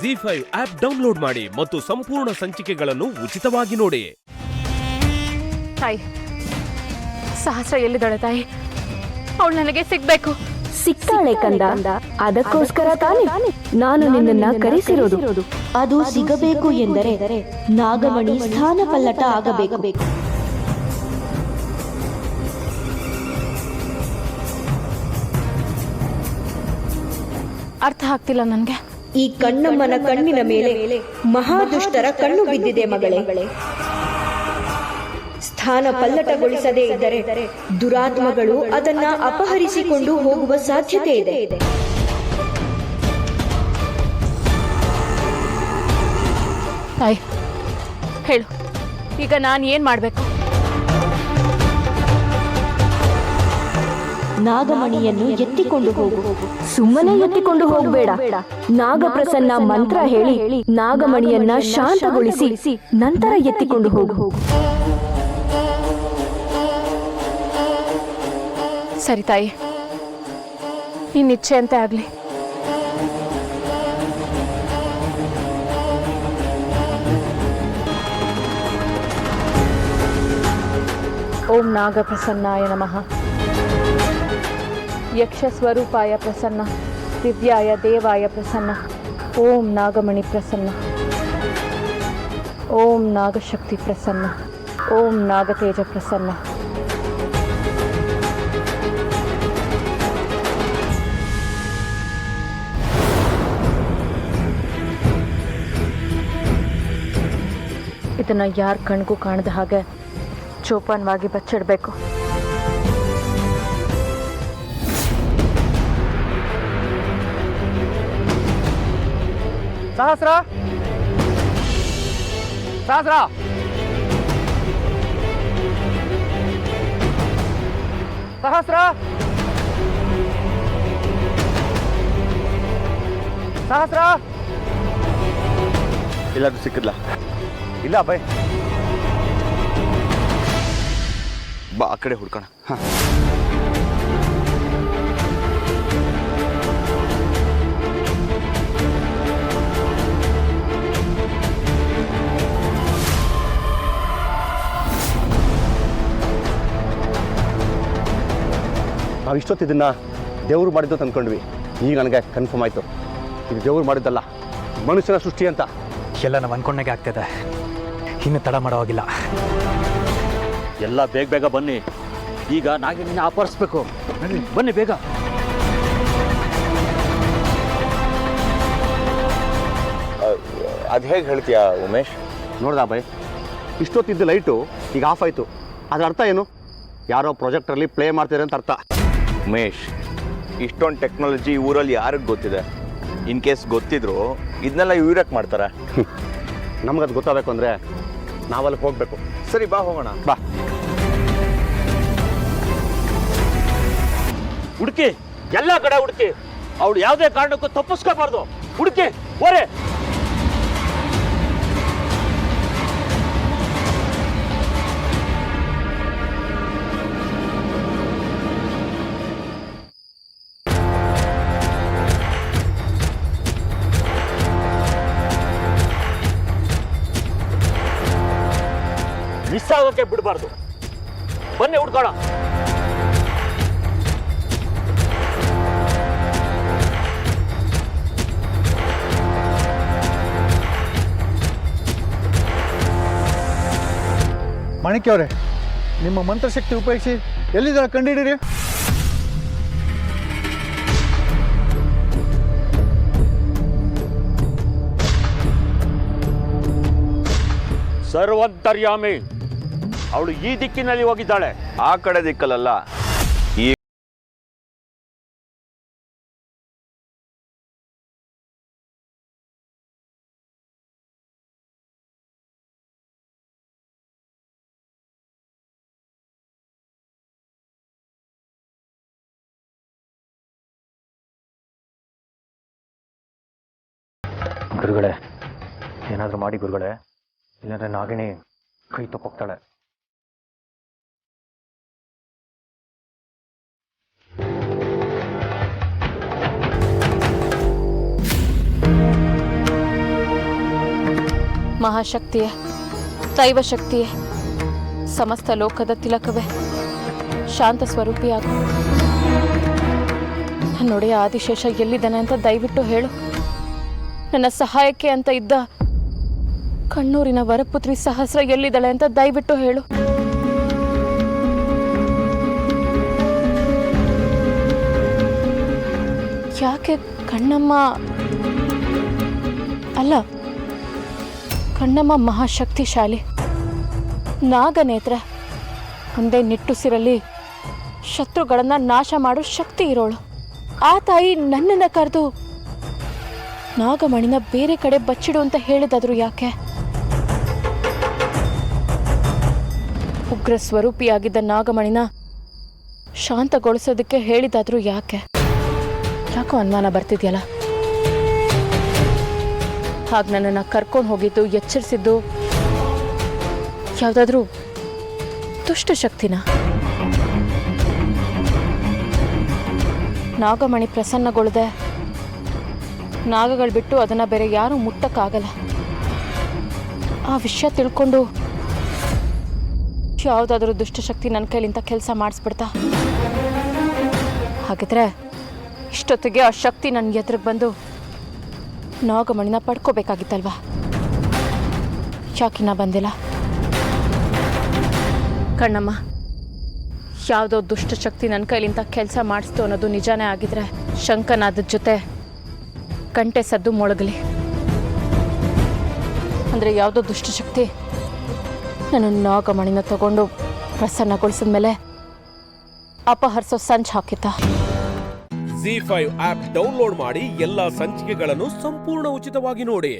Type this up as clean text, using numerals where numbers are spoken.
ZEE5 app download ಮಾಡಿ ಮತ್ತು ಸಂಪೂರ್ಣ ಸಂಚಿಕೆಗಳನ್ನು ಉಚಿತವಾಗಿ ನೋಡಿ. ತಾಯಿ, ಸಹಸ್ರ ಎಲ್ಲಿದ್ದಾಳೆ ತಾಯಿ? ಅವಳು ನನಗೆ ಸಿಗ್ಬೇಕು. ಸಿಗ್ತಾಳೆ ಕಂದ, ಅದಕ್ಕೋಸ್ಕರ ತಾನೇ ನಾನು ನಿನ್ನನ್ನ ಕರೆಸಿರೋದು. ಅದು ಸಿಗಬೇಕು ಎಂದರೆ ನಾಗಮಣಿ ಸ್ಥಾನ ಪಲ್ಲಟ ಆಗಬೇಕು. ಅರ್ಥ ಆಗ್ತಿಲ್ಲ ನನಗೆ. ಈ ಕಣ್ಣಮ್ಮನ ಕಣ್ಣಿನ ಮೇಲೆ ಮಹಾದುಷ್ಟರ ಕಣ್ಣು ಬಿದ್ದಿದೆ ಮಗಳೇ. ಸ್ಥಾನ ಪಲ್ಲಟಗೊಳಿಸದೇ ಇದ್ದರೆ ದುರಾತ್ಮಗಳು ಅದನ್ನ ಅಪಹರಿಸಿಕೊಂಡು ಹೋಗುವ ಸಾಧ್ಯತೆ ಇದೆ. ತಾಯಿ ಹೇಳು, ಈಗ ನಾನು ಏನ್ ಮಾಡ್ಬೇಕು? ನಾಗಮಣಿಯನ್ನು ಎತ್ತಿಕೊಂಡು ಹೋಗು. ಸುಮ್ಮನೆ ಎತ್ತಿಕೊಂಡು ಹೋಗಬೇಡ. ನಾಗಪ್ರಸನ್ನ ಮಂತ್ರ ಹೇಳಿ ನಾಗಮಣಿಯನ್ನ ಶಾಂತಗೊಳಿಸಿ ನಂತರ ಎತ್ತಿಕೊಂಡು ಹೋಗು. ಸರಿ ತಾಯಿ, ನಿನ್ನ ಇಚ್ಛೆ ಅಂತೆ ಆಗ್ಲಿ. ಓಂ ನಾಗಪ್ರಸನ್ನಾಯ ನಮಃ. ಯಕ್ಷಸ್ವರೂಪಾಯ ಪ್ರಸನ್ನ, ದಿವ್ಯಾಯ ದೇವಾಯ ಪ್ರಸನ್ನ. ಓಂ ನಾಗಮಣಿ ಪ್ರಸನ್ನ, ಓಂ ನಾಗಶಕ್ತಿ ಪ್ರಸನ್ನ, ಓಂ ನಾಗತೇಜ ಪ್ರಸನ್ನ. ಇದನ್ನ ಯಾರ ಕಣ್ಗೂ ಕಾಣದ ಹಾಗೆ ಚೋಪಾನವಾಗಿ ಬಚ್ಚಿಡಬೇಕು. ಸಹಸ್ರ, ಸಹಸ್ರ, ಸಹಸ್ರ, ಸಹಸ್ರ. ಎಲ್ಲಾದ್ರೂ ಸಿಕ್ಕಿದ್ಲ? ಇಲ್ಲ ಬೈ, ಬಾ ಆ ಕಡೆ ಹುಡ್ಕೋಣ. ನಾವು ಇಷ್ಟೊತ್ತು ಇದನ್ನ ದೇವರು ಮಾಡಿದ್ದು ಅಂತ ಅಂದ್ಕೊಂಡ್ವಿ. ಈಗ ನನಗೆ ಕನ್ಫರ್ಮ್ ಆಯಿತು, ಇದು ದೇವರು ಮಾಡಿದ್ದಲ್ಲ, ಮನುಷ್ಯನ ಸೃಷ್ಟಿ ಅಂತ. ಎಲ್ಲ ನಾವು ಅನ್ಕೊಂಡಾಗೆ ಆಗ್ತಿದೆ. ಇನ್ನು ತಡ ಮಾಡೋವಾಗಿಲ್ಲ. ಎಲ್ಲ ಬೇಗ ಬೇಗ ಬನ್ನಿ. ಈಗ ನಾಗಿನ ಅಪಹರಿಸ್ಬೇಕು. ಬನ್ನಿ ಬೇಗ. ಅದು ಹೇಗೆ ಹೇಳ್ತೀಯಾ ಉಮೇಶ್? ನೋಡ್ದಾ ಬೈ, ಇಷ್ಟೊತ್ತಿದ್ದ ಲೈಟು ಈಗ ಆಫ್ ಆಯಿತು. ಅದರ ಅರ್ಥ ಏನು? ಯಾರೋ ಪ್ರಾಜೆಕ್ಟರಲ್ಲಿ ಪ್ಲೇ ಮಾಡ್ತಾರೆ ಅಂತ ಅರ್ಥ. ಉಮೇಶ್, ಇಷ್ಟೊಂದು ಟೆಕ್ನಾಲಜಿ ಊರಲ್ಲಿ ಯಾರಿಗೆ ಗೊತ್ತಿದೆ? ಇನ್ ಕೇಸ್ ಗೊತ್ತಿದ್ರು ಇದನ್ನೆಲ್ಲ ಇವ್ರಕ್ಕೆ ಮಾಡ್ತಾರೆ. ನಮಗದು ಗೊತ್ತಾಗಬೇಕು ಅಂದರೆ ನಾವಲ್ಲಿ ಹೋಗಬೇಕು. ಸರಿ ಬಾ ಹೋಗೋಣ. ಬಾ. ಹುಡುಕಿ, ಎಲ್ಲ ಕಡೆ ಹುಡುಕಿ. ಅವಳು ಯಾವುದೇ ಕಾರಣಕ್ಕೂ ತಪ್ಪಿಸ್ಕೋಬಾರ್ದು. ಹುಡುಕಿ ಓರೆ. ಮಿಸ್ ಆಗೋಕೆ ಬಿಡಬಾರ್ದು. ಬನ್ನಿ ಹುಡ್ಕೋಣ. ಮಾಣಿಕ್ಯ ಅವರೇ, ನಿಮ್ಮ ಮಂತ್ರಶಕ್ತಿ ಉಪಯೋಗಿಸಿ ಎಲ್ಲಿದ್ದಾರೆ ಕಂಡುಹಿಡಿಯಿರಿ. ಸರ್ವಂತರ್ಯಾಮಿ, ಅವಳು ಈ ದಿಕ್ಕಿನಲ್ಲಿ ಹೋಗಿದ್ದಾಳೆ. ಆ ಕಡೆ ದಿಕ್ಕಲ್ಲ, ಈ ಗುರುಗಳೇ, ಏನಾದರೂ ಮಾಡಿ ಗುರುಗಳೇ, ಇಲ್ಲಾಂದ್ರೆ ನಾಗಿಣಿ ಕೈ ತಪ್ಪೋಗ್ತಾಳೆ. ಮಹಾಶಕ್ತಿಯೇ, ದೈವಶಕ್ತಿಯೇ, ಸಮಸ್ತ ಲೋಕದ ತಿಲಕವೇ, ಶಾಂತ ಸ್ವರೂಪಿಯಾಗು. ನನ್ನೊಡೆಯ ಆದಿಶೇಷ ಎಲ್ಲಿದ್ದಾನೆ ಅಂತ ದಯವಿಟ್ಟು ಹೇಳು. ನನ್ನ ಸಹಾಯಕ್ಕೆ ಅಂತ ಇದ್ದ ಕಣ್ಣೂರಿನ ವರಪುತ್ರಿ ಸಹಸ್ರ ಎಲ್ಲಿದ್ದಾಳೆ ಅಂತ ದಯವಿಟ್ಟು ಹೇಳು. ಯಾಕೆ ಕಣ್ಣಮ್ಮ ಅಲ್ಲ, ಕಣ್ಣಮ್ಮ ಮಹಾಶಕ್ತಿಶಾಲಿ, ನಾಗನೇತ್ರ, ಒಂದೇ ನಿಟ್ಟುಸಿರಲ್ಲಿ ಶತ್ರುಗಳನ್ನ ನಾಶ ಮಾಡೋ ಶಕ್ತಿ ಇರೋಳು. ಆ ತಾಯಿ ನನ್ನನ್ನು ಕರೆದು ನಾಗಮಣಿನ ಬೇರೆ ಕಡೆ ಬಚ್ಚಿಡು ಅಂತ ಹೇಳಿದಾದ್ರು ಯಾಕೆ? ಉಗ್ರ ಸ್ವರೂಪಿಯಾಗಿದ್ದ ನಾಗಮಣಿನ ಶಾಂತಗೊಳಿಸೋದಕ್ಕೆ ಹೇಳಿದಾದ್ರು ಯಾಕೆ? ಯಾಕೋ ಅನುಮಾನ ಬರ್ತಿದ್ಯಲ್ಲ. ಹಾಗೆ ನನ್ನನ್ನು ಕರ್ಕೊಂಡು ಹೋಗಿದ್ದು, ಎಚ್ಚರಿಸಿದ್ದು ಯಾವುದಾದ್ರೂ ದುಷ್ಟ ಶಕ್ತಿನ? ನಾಗಮಣಿ ಪ್ರಸನ್ನಗೊಳ್ಳದೆ ನಾಗಗಳು ಬಿಟ್ಟು ಅದನ್ನು ಬೇರೆ ಯಾರೂ ಮುಟ್ಟಕ್ಕಾಗಲ್ಲ. ಆ ವಿಷಯ ತಿಳ್ಕೊಂಡು ಯಾವುದಾದ್ರೂ ದುಷ್ಟಶಕ್ತಿ ನನ್ನ ಕೈಲಿಂದ ಕೆಲಸ ಮಾಡಿಸ್ಬಿಡ್ತಾ? ಹಾಗಿದ್ರೆ ಇಷ್ಟೊತ್ತಿಗೆ ಆ ಶಕ್ತಿ ನನ್ನ ಎದುರಿಗೆ ಬಂದು ನಾಗಮಣಿನ ಪಡ್ಕೋಬೇಕಾಗಿತ್ತಲ್ವಾ? ಯಾಕಿನ್ನ ಬಂದಿಲ್ಲ? ಕಣ್ಣಮ್ಮ, ಯಾವುದೋ ದುಷ್ಟಶಕ್ತಿ ನನ್ನ ಕೈಲಿಂದ ಕೆಲಸ ಮಾಡಿಸ್ತು ಅನ್ನೋದು ನಿಜಾನೇ ಆಗಿದ್ರೆ ಶಂಕನಾದ ಜೊತೆ ಗಂಟೆ ಸದ್ದು ಮೊಳಗಲಿ. ಅಂದರೆ ಯಾವುದೋ ದುಷ್ಟಶಕ್ತಿ ನಾನು ನಾಗಮಣಿನ ತಗೊಂಡು ಪ್ರಸನ್ನಗೊಳಿಸಿದ ಮೇಲೆ ಅಪಹರಿಸೋ ಸಂಚು ಹಾಕಿತ್ತ. Z5 ಆಪ್ ಡೌನ್ಲೋಡ್ ಮಾಡಿ ಎಲ್ಲಾ ಸಂಚಿಕೆಗಳನ್ನು ಸಂಪೂರ್ಣ ಉಚಿತವಾಗಿ ನೋಡಿ.